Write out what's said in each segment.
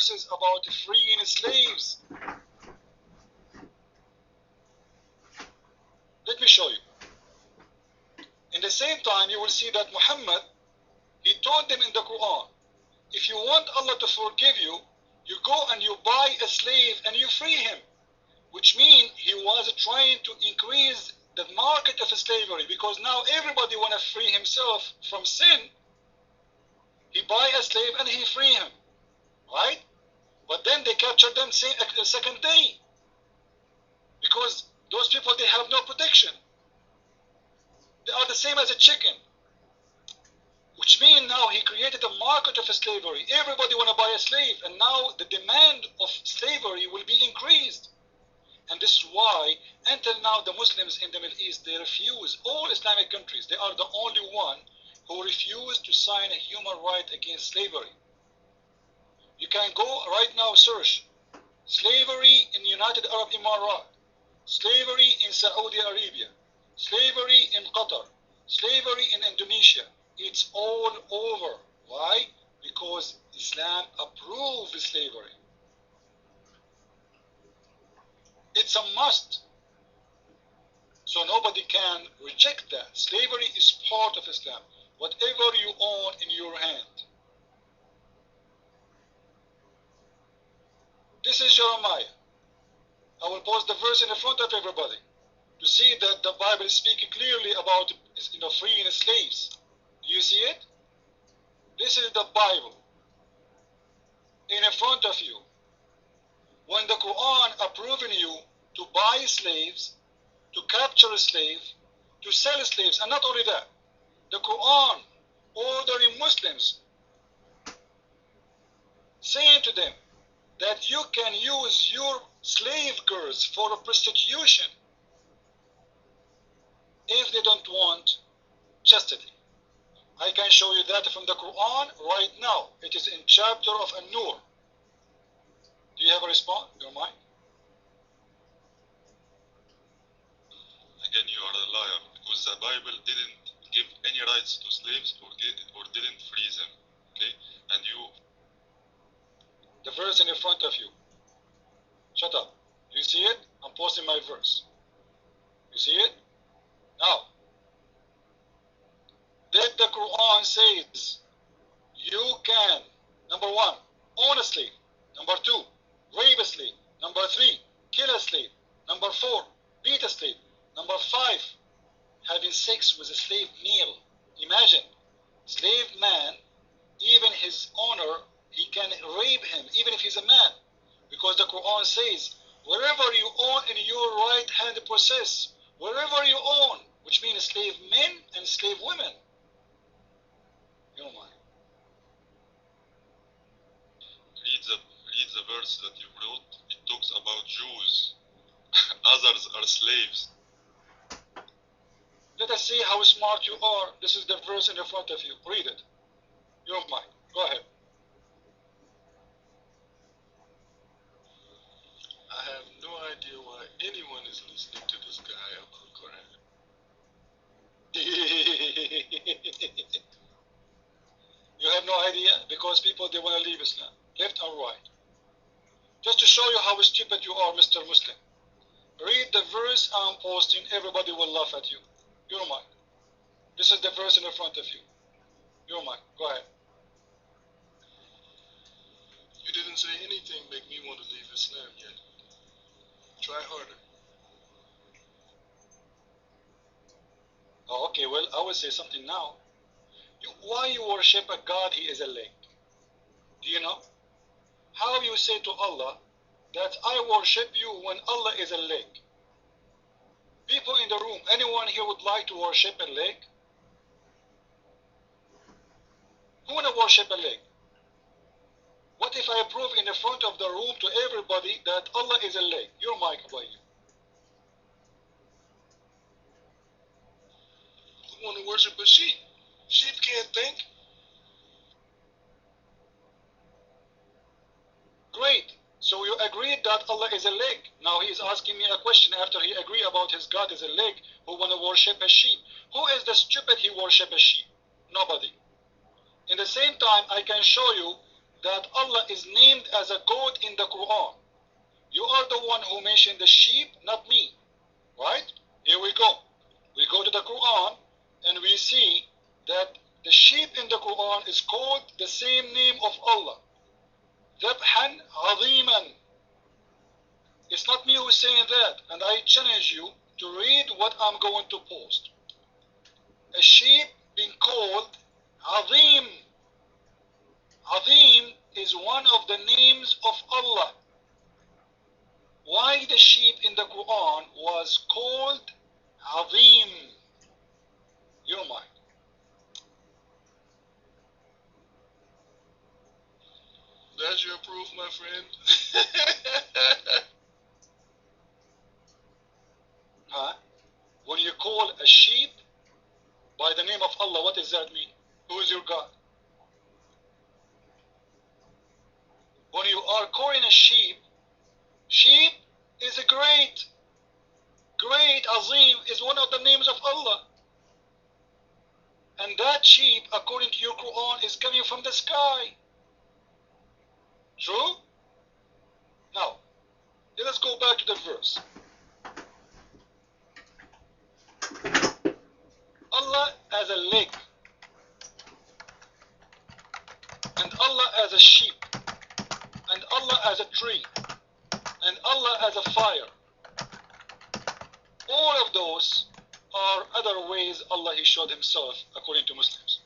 verses about freeing slaves. Let me show you. In the same time, you will see that Muhammad, he told them in the Quran, if you want Allah to forgive you, you go and you buy a slave and you free him. Which means he was trying to increase the market of slavery, because now everybody want to free himself from sin. He buy a slave and he free him, right? But then they captured them the second day, because those people, they have no protection. They are the same as a chicken. Which means now he created a market of slavery. Everybody want to buy a slave, and now the demand of slavery will be increased. And this is why, until now, the Muslims in the Middle East, they refuse, all Islamic countries, they are the only one who refuse to sign a human right against slavery. You can go right now, search slavery in United Arab Emirates, slavery in Saudi Arabia, slavery in Qatar, slavery in Indonesia. It's all over. Why? Because Islam approves slavery. It's a must. So nobody can reject that. Slavery is part of Islam. Whatever you own in your hand. This is Jeremiah. I will post the verse in the front of everybody to see that the Bible is speaking clearly about, freeing slaves. Do you see it? This is the Bible in front of you. When the Quran approving you to buy slaves, to capture slaves, to sell slaves, and not only that, the Quran ordering Muslims, saying to them that you can use your slave girls for prostitution if they don't want chastity. I can show you that from the Quran right now. It is in chapter of An-Nur. Do you have a response? Your mind? Again, you are a liar, because the Bible didn't give any rights to slaves or didn't free them. Okay? And you... The verse in front of you. Shut up. Do you see it? I'm posting my verse. You see it? Now, that the Quran says you can, number one, own a slave. Number two, rape a slave. Number three, kill a slave. Number four, beat a slave. Number five, having sex with a slave male. Imagine, slave man, even his owner, he can rape him, even if he's a man. Because the Quran says, wherever you own in your right hand possess, wherever you own, which means slave men and slave women. You know mine. Read the verse that you wrote. It talks about Jews. Others are slaves. Let us see how smart you are. This is the verse in the front of you. Read it. You don't mind. Go ahead. I have no idea why anyone is listening to this guy about Quran. You have no idea, because people, they want to leave Islam, left and right. Just to show you how stupid you are, Mr. Muslim. Read the verse I'm posting. Everybody will laugh at you. You don't mind. This is the verse in the front of you. You don't mind. Go ahead. You didn't say anything make me want to leave Islam yet. Try harder. Oh, okay, well, I will say something now. Why you worship a God, he is a leg? Do you know? How you say to Allah that I worship you when Allah is a leg? People in the room, anyone here would like to worship a leg? Who want to worship a leg? What if I prove in the front of the room to everybody that Allah is a leg? Your mic, about you. Who want to worship a sheep? Sheep can't think. Great. So you agreed that Allah is a leg. Now he is asking me a question after he agreed about his God is a leg. Who want to worship a sheep? Who is the stupid he worship a sheep? Nobody. In the same time, I can show you that Allah is named as a goat in the Quran. You are the one who mentioned the sheep, not me. Right? Here we go. We go to the Quran and we see that the sheep in the Quran is called the same name of Allah. ذبحا عظيما. It's not me who's saying that, and I challenge you to read what I'm going to post. A sheep being called Azim. Azim is one of the names of Allah. Why the sheep in the Quran was called Azim? Your mind. That's your proof, my friend. Huh? When you call a sheep by the name of Allah, what does that mean? Who is your God? When you are calling a sheep, sheep is a great, Azim is one of the names of Allah. And that sheep, according to your Quran, is coming from the sky. True? Now, let us go back to the verse. Allah as a leg, and Allah as a sheep, and Allah as a tree, and Allah as a fire. All of those are other ways Allah He showed Himself according to Muslims.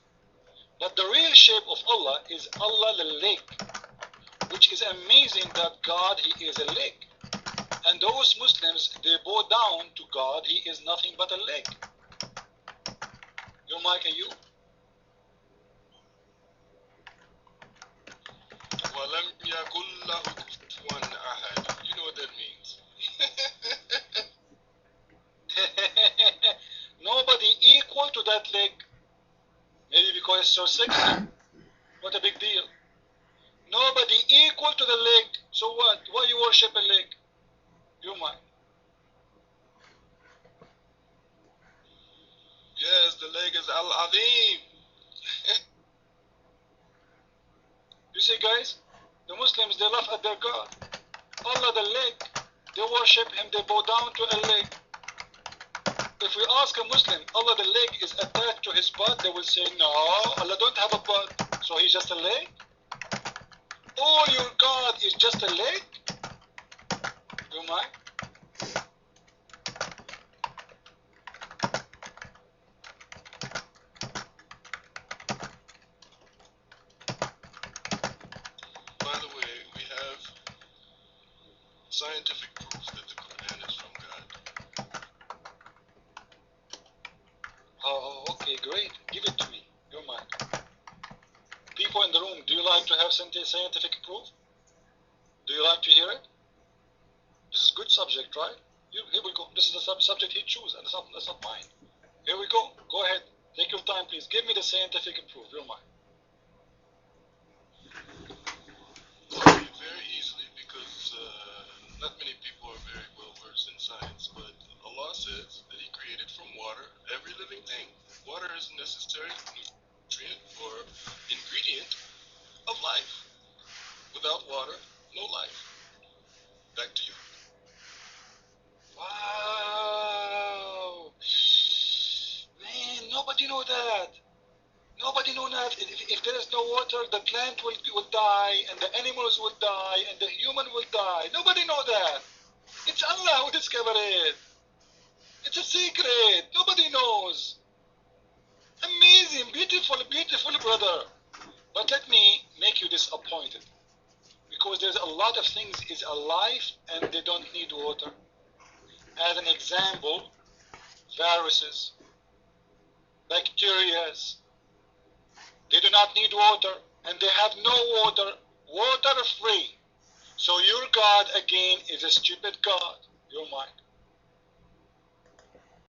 But the real shape of Allah is Allah the leg, which is amazing that God He is a leg. And those Muslims, they bow down to God, He is nothing but a leg. Your mic and you. وَلَمْ يَكُنْ لَهُ كُفُوًا أَحَدٌ. You know what that means. Nobody equal to that leg. Maybe because it's so sexy. What a big deal. Nobody equal to the leg. So what? Why you worship a leg? You mind. Yes, the leg is Al-Azim. You see, guys, the Muslims, they laugh at their God. Allah the leg, they worship Him, they bow down to a leg. If we ask a Muslim, Allah the leg is attached to his butt, they will say, no, Allah don't have a butt, so He's just a leg. All your God is just a leg. You mind? By the way, we have scientific proof that the Quran is from God. Oh, okay, great. Give it to me. Your mind. People in the room, do you like to have scientific proof? Do you like to hear it? This is a good subject, right? Here we go. This is the subject he chose, and that's not mine. Here we go. Go ahead. Take your time, please. Give me the scientific proof. Your mind. Okay, very easily, because not many people are very well versed in science, but Allah says that He created from water every living thing. Water is a necessary nutrient or ingredient of life. Without water, no life. Back to you. Wow. Man, nobody know that. Nobody know that. If there is no water, the plant will die, and the animals will die, and the human will die. Nobody know that. It's Allah who discovered it. It's a secret. Nobody knows. Amazing, beautiful, beautiful brother. But let me make you disappointed. Because there's a lot of things is alive and they don't need water. As an example, viruses, bacteria, they do not need water and they have no water, water free. So your God again is a stupid God, your mind.